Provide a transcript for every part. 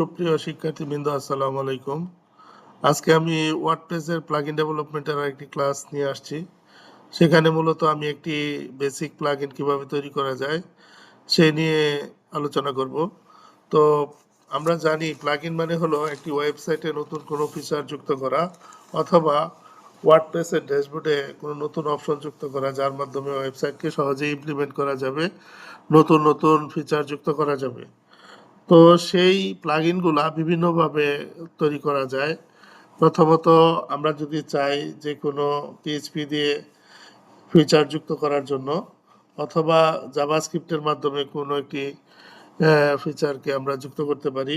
সুপ্রিয় শিক্ষার্থীবৃন্দ, আসসালামু আলাইকুম। আজকে আমি ওয়ার্ডপ্রেসের প্লাগইন ডেভেলপমেন্টের একটি ক্লাস নিয়ে আসছি। সেখানে মূলত আমি একটি বেসিক প্লাগইন কিভাবে তৈরি করা যায় সেই নিয়ে আলোচনা করব। তো আমরা জানি প্লাগইন মানে হলো একটি ওয়েবসাইটে নতুন কোনো ফিচার যুক্ত করা অথবা ওয়ার্ডপ্রেসের ড্যাশবোর্ডে কোনো নতুন অপশন যুক্ত করা, যার মাধ্যমে ওয়েবসাইটকে সহজেই ইমপ্লিমেন্ট করা যাবে, নতুন নতুন ফিচার যুক্ত করা যাবে। তো সেই প্লাগইনগুলা বিভিন্নভাবে তৈরি করা যায়। প্রথমত আমরা যদি চাই যে কোনো পিএইচপি দিয়ে ফিচার যুক্ত করার জন্য, অথবা জাভাস্ক্রিপ্টের মাধ্যমে কোনো একটি ফিচারকে আমরা যুক্ত করতে পারি,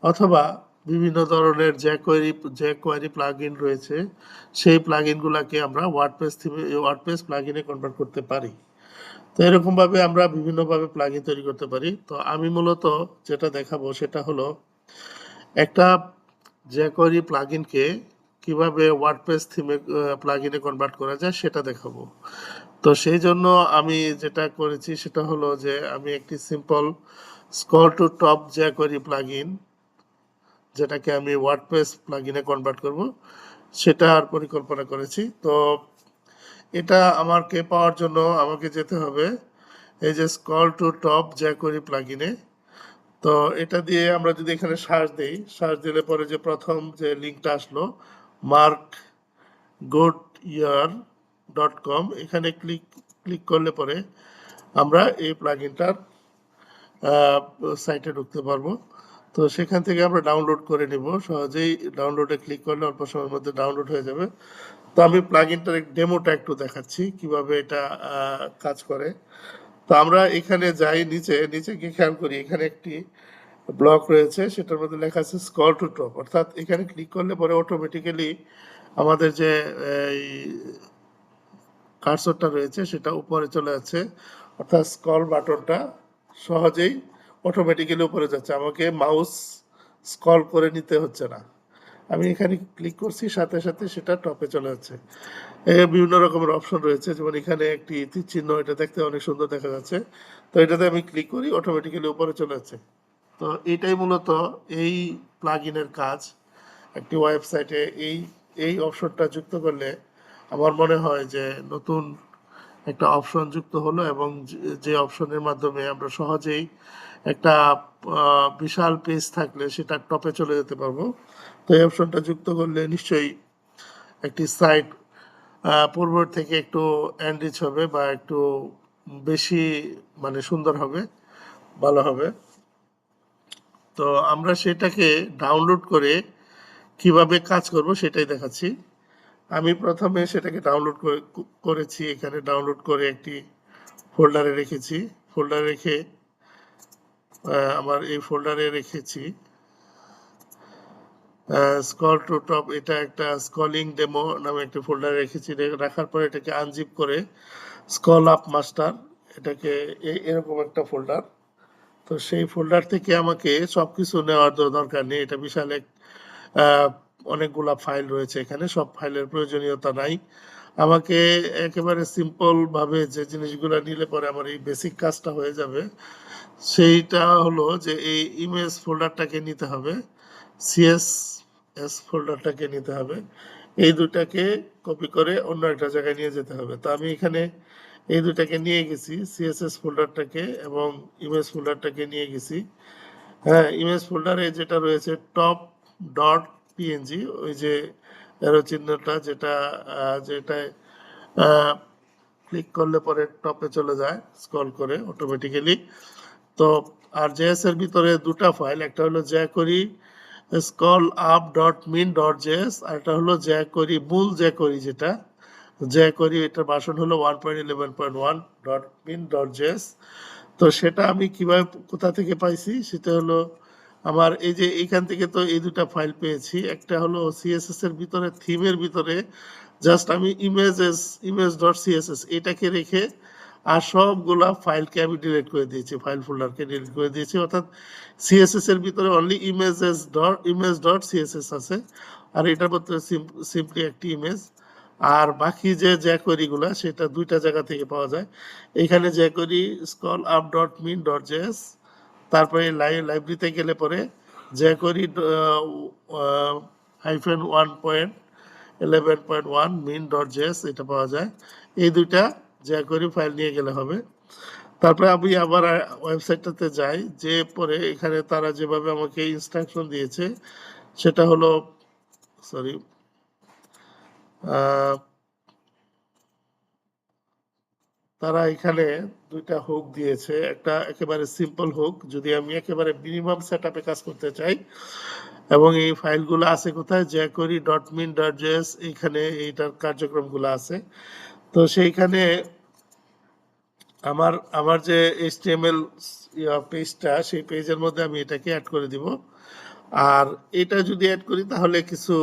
অথবা বিভিন্ন ধরনের যে কোয়ারি প্লাগইন রয়েছে সেই প্লাগইনগুলোকে আমরা ওয়ার্ডপ্রেস প্লাগইনে কনভার্ট করতে পারি। তো এরকমভাবে আমরা বিভিন্নভাবে প্লাগইন তৈরি করতে পারি। তো আমি মূলত যেটা দেখাবো সেটা হলো একটা jQuery প্লাগইনকে কিভাবে ওয়ার্ডপ্রেস প্লাগইনে কনভার্ট করা যায় সেটা দেখাবো। তো সেই জন্য আমি যেটা করেছি সেটা হলো যে আমি একটি simple scroll to top jQuery plugin, যেটাকে আমি ওয়ার্ডপ্রেস প্লাগইনে কনভার্ট করব, সেটার পরিকল্পনা করেছি। তো এটা আমাকে পাওয়ার জন্য আমাকে যেতে হবে এই যে স্ক্রল টু টপ jQuery প্লাগইনে। তো এটা দিয়ে আমরা যদি এখানে সার্চ দিলে পরে যে প্রথম যে লিঙ্কটা আসলো markgoodyear.com, এখানে ক্লিক করলে পরে আমরা এই প্লাগইনটার সাইটে ঢুকতে পারবো। তো সেখান থেকে আমরা ডাউনলোড করে নিব, সহজেই ডাউনলোডে ক্লিক করলে অল্প সময়ের মধ্যে ডাউনলোড হয়ে যাবে। তো আমি প্লাগইনটার ডেমোটা একটু দেখাচ্ছি কিভাবে এটা কাজ করে। তো আমরা এখানে যাই, নিচে গিয়ে খেয়াল করি এখানে একটি ব্লক রয়েছে, সেটার মধ্যে লেখা আছে স্ক্রল টু টপ, অর্থাৎ এখানে ক্লিক করলে পরে অটোমেটিক্যালি আমাদের যে কার্সরটা রয়েছে সেটা উপরে চলে যাচ্ছে, অর্থাৎ স্ক্রল বাটনটা সহজেই অটোমেটিক্যালি উপরে যাচ্ছে, আমাকে মাউস স্ক্রল করে নিতে হচ্ছে না। আমি এখানে ক্লিক করছি, সাথে সাথে সেটা টপে চলে যাচ্ছে। বিভিন্ন রকমের অপশন রয়েছে, যেমন এখানে একটি তীর চিহ্ন, এটা দেখতে অনেক সুন্দর দেখা যাচ্ছে। তো এটাতে আমি ক্লিক করি, অটোমেটিক্যালি উপরে চলে যাচ্ছে। তো এটাই মূলত এই প্লাগইনের কাজ। একটি ওয়েবসাইটে এই অপশনটা যুক্ত করলে আমার মনে হয় যে নতুন একটা অপশন যুক্ত হলো, এবং যে অপশনের মাধ্যমে আমরা সহজেই একটা বিশাল পেজ থাকলে সেটা টপে চলে যেতে পারবো। তো এই অপশনটা যুক্ত করলে নিশ্চয়ই একটি সাইট পূর্বের থেকে একটু এনরিচ হবে, বা একটু বেশি মানে সুন্দর হবে, ভালো হবে। তো আমরা সেটাকে ডাউনলোড করে কিভাবে কাজ করব সেটাই দেখাচ্ছি। আমি প্রথমে সেটাকে ডাউনলোড করেছি, এখানে ডাউনলোড করে একটি ফোল্ডারে রেখেছি। ফোল্ডারে রেখে আমার এই ফোল্ডারে রেখেছি স্ক্রল টু টপ, এটা একটা স্ক্রলিং ডেমো নামে একটি ফোল্ডারে রেখেছি। রাখার পরে এটাকে আনজিপ করে স্ক্রল আপ মাস্টার, এটাকে এরকম একটা ফোল্ডার। তো সেই ফোল্ডার থেকে আমাকে সবকিছু নেওয়ার দরকার নেই, এটা বিশাল অনেকগুলা ফাইল রয়েছে এখানে, সব ফাইলের প্রয়োজনীয়তা নাই। আমাকে একেবারে সিম্পল ভাবে যে জিনিসগুলো নিলে পরে আমার এই বেসিক কাজটা হয়ে যাবে, সেইটা হলো যে এই ইমেজ ফোল্ডারটাকে নিতে হবে, সিএসএস ফোল্ডারটাকে নিতে হবে, এই দুটাকে কপি করে অন্য একটা জায়গায় নিয়ে যেতে হবে। তো আমি এখানে এই দুটাকে নিয়ে গেছি, সিএসএস ফোল্ডারটাকে এবং ইমেজ ফোল্ডারটাকে নিয়ে গেছি। হ্যাঁ, ইমেজ ফোল্ডারে যেটা রয়েছে টপ ডট পিএনজি, ওই যে অ্যারো চিহ্নটা, যেটায় ক্লিক করলে পরে টপে চলে যায় স্ক্রল করে অটোমেটিক্যালি। তো আর জেএস এর ভিতরে দুটা ফাইল, একটা হলো jQuery scroll up dot min dot JS, আর একটা হলো jQuery মূল jQuery, যেটা jQuery এটার ভার্সন হলো 1.11.1 ডট মিন ডট জেএস। তো সেটা আমি কিভাবে কোথা থেকে পাইছি সেটা হলো আমার এই যে এইখান থেকে তো এই দুটা ফাইল পেয়েছি। একটা হলো সিএসএস এর ভিতরে, থিমের ভিতরে জাস্ট আমি ইমেজ ডট সিএসএস এটাকে রেখে আর সবগুলা ফাইলকে আমি ডিলিট করে দিয়েছি, ফাইল ফোল্ডারকে ডিলিট করে দিয়েছি, অর্থাৎ সিএসএস এর ভিতরে অনলি ইমেজ ডট সিএসএস আছে, আর এটার ভিতরে সিম্পলি একটি ইমেজ। আর বাকি যে jQuery গুলা সেটা দুইটা জায়গা থেকে পাওয়া যায়। এখানে jQuery scroll up dot min dot JS, তারপরে লাইব্রেরিতে গেলে পরে jQuery হাইফেন 1.11.1 min.js এটা পাওয়া যায়। এই দুইটা jQuery ফাইল নিয়ে গেলে হবে। তারপরে আমি আবার ওয়েবসাইটটাতে যাই, যে পরে এখানে তারা যেভাবে আমাকে ইনস্ট্রাকশন দিয়েছে সেটা হলো সরি তারা এখানে দুইটা হুক দিয়েছে, একটা একেবারে সিম্পল হুক যদি আমি একেবারে মিনিমাম সেটআপে কাজ করতে চাই, এবং এই ফাইলগুলো আছে কোথায়, jQuery.min.js এইখানে এইটার কার্যক্রমগুলো আছে। তো সেইখানে আমার আমার যে HTML পেজটা, সেই পেজের মধ্যে আমি এটাকে অ্যাড করে দিব। আর এটা যদি অ্যাড করি তাহলে কিছু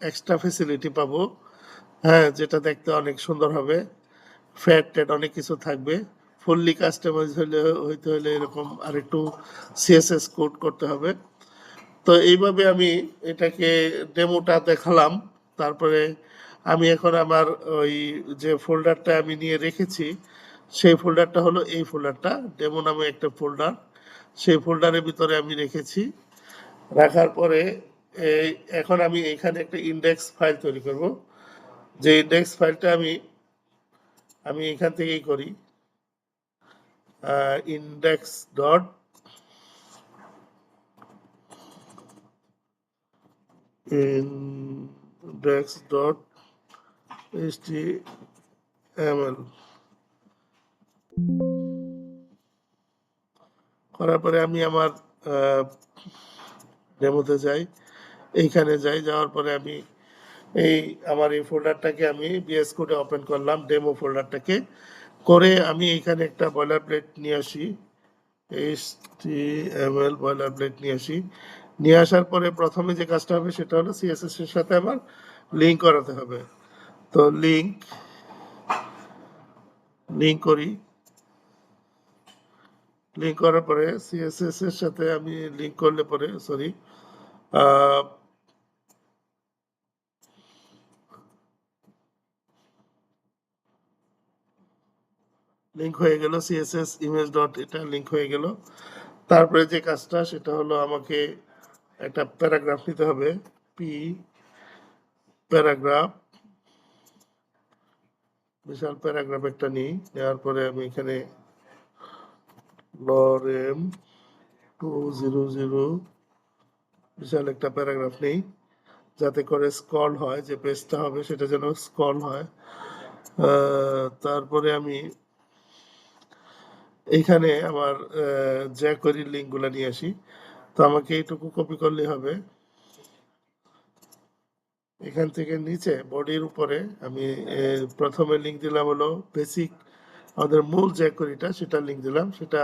এক্সট্রা ফেসিলিটি পাবো, হ্যাঁ, যেটা দেখতে অনেক সুন্দর হবে, ফ্যাট ট্যাট অনেক কিছু থাকবে। ফুললি কাস্টমাইজ হইতে হলে এরকম আরেকটু সিএসএস কোড করতে হবে। তো এইভাবে আমি এটাকে ডেমোটা দেখালাম। তারপরে আমি এখন আমার ওই যে ফোল্ডারটা আমি নিয়ে রেখেছি, সেই ফোল্ডারটা হলো এই ফোল্ডারটা, ডেমো নামে একটা ফোল্ডার। সেই ফোল্ডারের ভিতরে আমি রেখেছি। রাখার পরে এই এখন আমি এখানে একটা ইন্ডেক্স ফাইল তৈরি করব। যে ইন্ডেক্স ফাইলটা আমি আমি এখান থেকেই করি, index dot index dot html করার পরে আমি আমার ডেমোতে যাই, এইখানে যাই, যাওয়ার পরে আমি এই আমার এই ফোল্ডারটাকে আমি বিএস কোডে ওপেন করলাম, ডেমো ফোল্ডারটাকে করে আমি এখানে একটা বয়লার প্লেট নিয়ে আসি, HTML বয়লার প্লেট নিয়ে আসি। নিয়ে আসার পরে প্রথমে যে কাজটা হবে সেটা হলো সিএসএস এর সাথে আমার লিঙ্ক করাতে হবে। তো লিঙ্ক করি, লিঙ্ক করার পরে সিএসএস এর সাথে আমি লিঙ্ক করলে পরে সরি লিঙ্ক হয়ে গেল, সিএসএস ইমেজ ডট এটা লিঙ্ক হয়ে গেল। তারপরে যে কাজটা সেটা হলো আমাকে একটা প্যারাগ্রাফ নিতে হবে, পি প্যারাগ্রাফ, বিশাল প্যারাগ্রাফ একটা নিই। নেওয়ার পরে আমি এখানে লরেম 200 বিশাল একটা প্যারাগ্রাফ নেই, যাতে করে স্ক্রল হয়, যে পেজটা হবে সেটা যেন স্ক্রল হয়। তারপরে আমি এইখানে আমার jQuery লিঙ্কগুলো নিয়ে আসি। তো আমাকে এইটুকু কপি করলে হবে। এখান থেকে নিচে বডির উপরে আমি প্রথমে লিঙ্ক দিলাম হলো বেসিক, আমাদের মূল jQueryটা, সেটা লিঙ্ক দিলাম, সেটা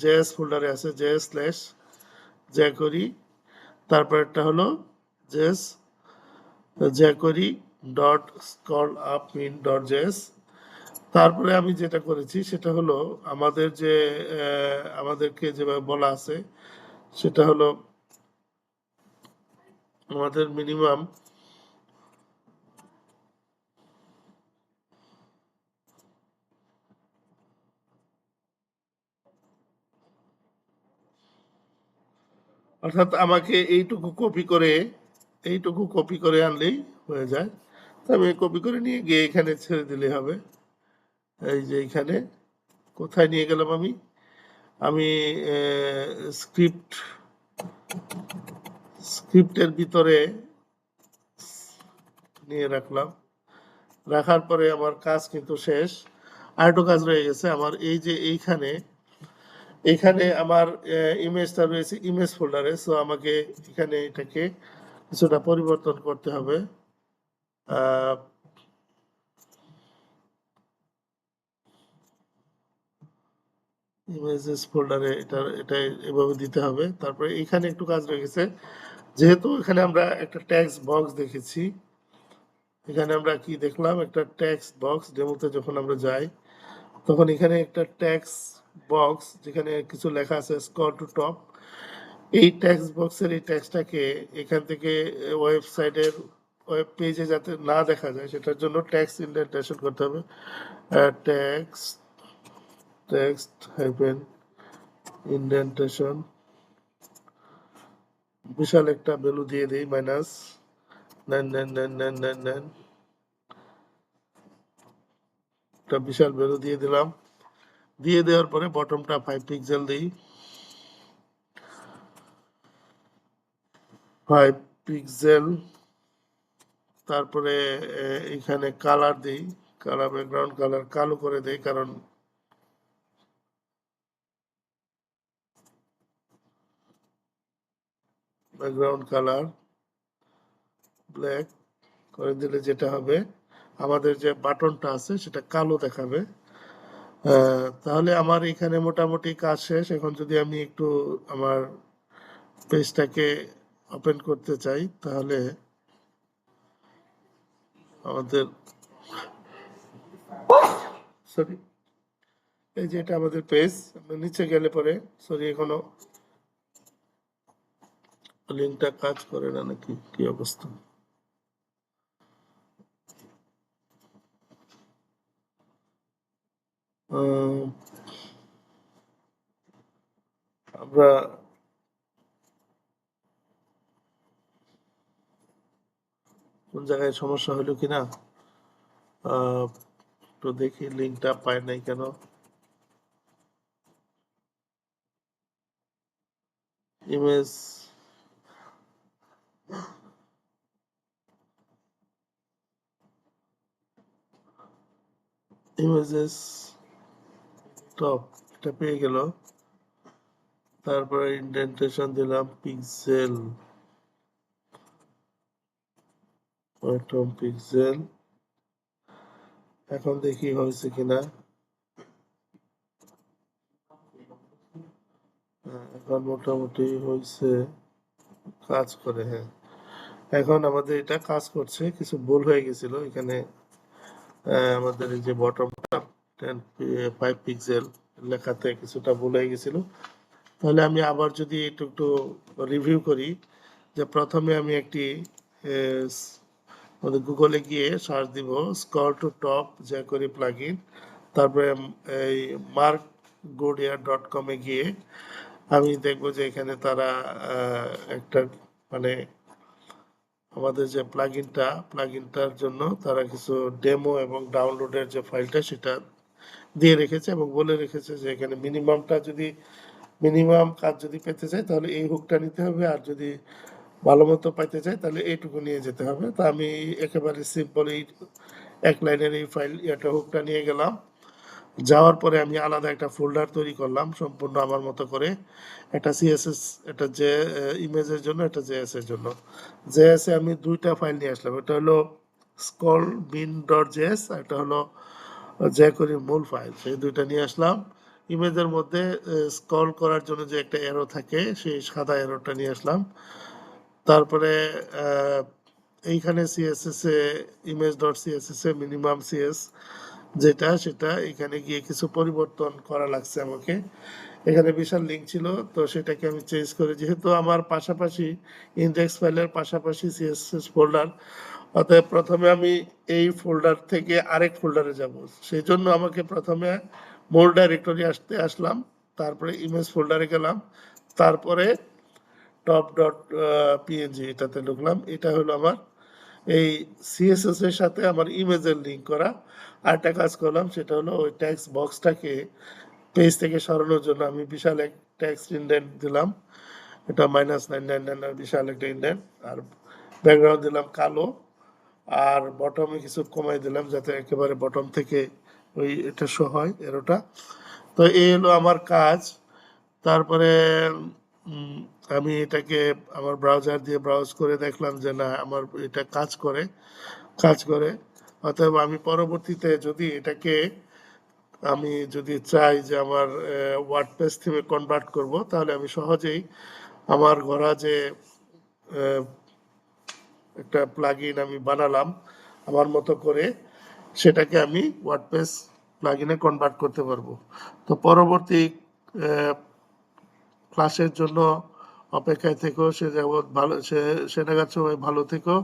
js ফোল্ডারে আছে, js/jQuery। তারপরটা হলো jQuery ডট স্ক্রল আপ মিন ডট জেএস। তারপরে আমি যেটা করেছি সেটা হলো আমাদের যে আমাদেরকে যেভাবে বলা আছে সেটা হলো আমাদের মিনিমাম অর্থাৎ আমাকে এইটুকু কপি করে আনলেই হয়ে যায়। তো আমি কপি করে নিয়ে গিয়ে এখানে ছেড়ে দিলে হবে। এই যে এখানে কোথায় নিয়ে গেলাম আমি আমি স্ক্রিপ্টের ভিতরে নিয়ে রাখলাম। রাখার পরে আমার কাজ কিন্তু শেষ। আরেকটু কাজ রয়ে গেছে আমার, এই যে এইখানে আমার ইমেজটা রয়েছে ইমেজ ফোল্ডারে। সো আমাকে এখানে এটাকে কিছুটা পরিবর্তন করতে হবে। ইমেজেস ফোল্ডারে এটা এভাবে দিতে হবে। তারপরে এখানে একটু কাজ রয়ে গেছে, যেহেতু এখানে আমরা একটা টেক্সট বক্স দেখেছি, এখানে আমরা কি দেখলাম, একটা টেক্সট বক্স ডেমোতে যখন আমরা যাই তখন এখানে একটা টেক্সট বক্স যেখানে কিছু লেখা আছে স্ক্রল টু টপ, এই টেক্সট বক্সের এই টেক্সটটাকে এখান থেকে ওয়েবসাইটের ওয়েব পেজে যাতে না দেখা যায় সেটার জন্য টেক্সট ইনডেন্টেশন করতে হবে। টেক্সট টেক্সট হাইফেন ইনডেন্টেশন বিশাল একটা ভ্যালু দিয়ে দিই -9999999 একটা বিশাল ভ্যালু দিয়ে দিলাম। দিয়ে দেওয়ার পরে বটমটা 5 পিক্সেল দিই, 5 পিক্সেল। তারপরে এখানে কালার দিই, কালার ব্যাকগ্রাউন্ড কালার কালো করে দেই, কারণ ব্যাকগ্রাউন্ড কালার ব্ল্যাক করে দিলে যেটা হবে, আমাদের যে বাটনটা আছে সেটা কালো দেখাবে। তাহলে আমার এখানে মোটামুটি কাজ শেষ। এখন যদি আমি একটু আমার পেজটাকে ওপেন করতে চাই, তাহলে আমাদের সরি, এই যে এটা আমাদের পেজ। আমরা নিচে গেলে পরে, সরি এখনো লিঙ্কটা কাজ করে না নাকি, কি অবস্থা? আমরা কোন জায়গায় সমস্যা হলো কিনা তো দেখি, লিঙ্কটা পাই নাই কেন। ইমেজ ইমেজেস টপ, এটা পেয়ে গেল। তারপরে ইন্ডেন্টেশন দিলাম পিক্সেল, বটম পিক্সেল। এখন দেখি হয়েছে কিনা। এখন মোটামুটি হয়েছে, কাজ করে। হ্যাঁ, এখন আমাদের এটা কাজ করছে। কিছু ভুল হয়ে গেছিল এখানে। আমাদের এই যে বটমটা 5 পিক্সেল লেখাতে কিছুটা ভুল হয়ে গেছিল। তাহলে আমি আবার যদি একটু একটু রিভিউ করি, যে প্রথমে আমি একটি গুগলে গিয়ে সার্চ দিব scroll to top jQuery plugin, তারপরে এই markgoodyear.com-এ গিয়ে আমি দেখব যে এখানে তারা একটা মানে আমাদের যে প্লাগইনটার জন্য তারা কিছু ডেমো এবং ডাউনলোডের যে ফাইলটা সেটা দিয়ে রেখেছে, এবং বলে রেখেছে যে এখানে মিনিমাম কাজ যদি পেতে চাই তাহলে এই হুকটা নিতে হবে, আর যদি ভালো মতো পাইতে চাই তাহলে এইটুকু নিয়ে যেতে হবে। তো আমি একেবারে সিম্পল এই এক লাইনের এই ফাইল হুকটা নিয়ে গেলাম। যাওয়ার পরে আমি আলাদা একটা ফোল্ডার তৈরি করলাম সম্পূর্ণ আমার মতো করে। একটা সিএসএস, এটা যে ইমেজের জন্য, এটা জেএস এর জন্য। জেএস এ আমি দুইটা ফাইল নিয়ে আসলাম, এটা হলো স্কল বিন ডট জেএস, আর এটা হলো jQuery মূল ফাইল। সেই দুইটা নিয়ে আসলাম। ইমেজের মধ্যে স্ক্রল করার জন্য যে একটা এরো থাকে, সেই সাদা এরোটা নিয়ে আসলাম। তারপরে এইখানে সিএসএস এ ইমেজ ডট সিএসএস এ মিনিমাম সিএস যেটা, সেটা এখানে গিয়ে কিছু পরিবর্তন করা লাগছে আমাকে। এখানে বিশাল লিঙ্ক ছিল, তো সেটাকে আমি চেঞ্জ করে, যেহেতু আমার পাশাপাশি ইন্ডেক্স ফাইলের পাশাপাশি সিএসএস ফোল্ডার, অতএব প্রথমে আমি এই ফোল্ডার থেকে আরেক ফোল্ডারে যাব। সেই জন্য আমাকে প্রথমে মূল ডাইরেক্টরি আসলাম, তারপরে ইমেজ ফোল্ডারে গেলাম, তারপরে টপ ডট পিএনজি এটাতে ঢুকলাম। এটা হলো আমার এই সিএসএস এর সাথে আমার ইমেজের লিঙ্ক করা। আর একটা কাজ করলাম, সেটা হলো ওই টেক্সট বক্সটাকে পেজ থেকে সরানোর জন্য আমি বিশাল এক টেক্সট ইন্ডেন্ট দিলাম। এটা -999 আর বিশাল একটা ইন্ডেন্ট। আর ব্যাকগ্রাউন্ড দিলাম কালো, আর বটমে কিছু কমাই দিলাম যাতে একেবারে বটম থেকে ওই এটা শো হয় এরোটা। তো এই হলো আমার কাজ। তারপরে আমি এটাকে আমার ব্রাউজার দিয়ে ব্রাউজ করে দেখলাম যে না, আমার এটা কাজ করে। অতএব আমি পরবর্তীতে যদি এটাকে আমি যদি চাই যে আমার ওয়ার্ডপ্রেস থিমে কনভার্ট করব, তাহলে আমি সহজেই আমার গড়া যে একটা প্লাগইন আমি বানালাম আমার মতো করে, সেটাকে আমি ওয়ার্ডপ্রেস প্লাগইনে কনভার্ট করতে পারবো। তো পরবর্তী ক্লাসের জন্য অপেক্ষায় থেকো। সে যাবৎ ভালো, সে নাগাদ সবাই ভালো থেকো।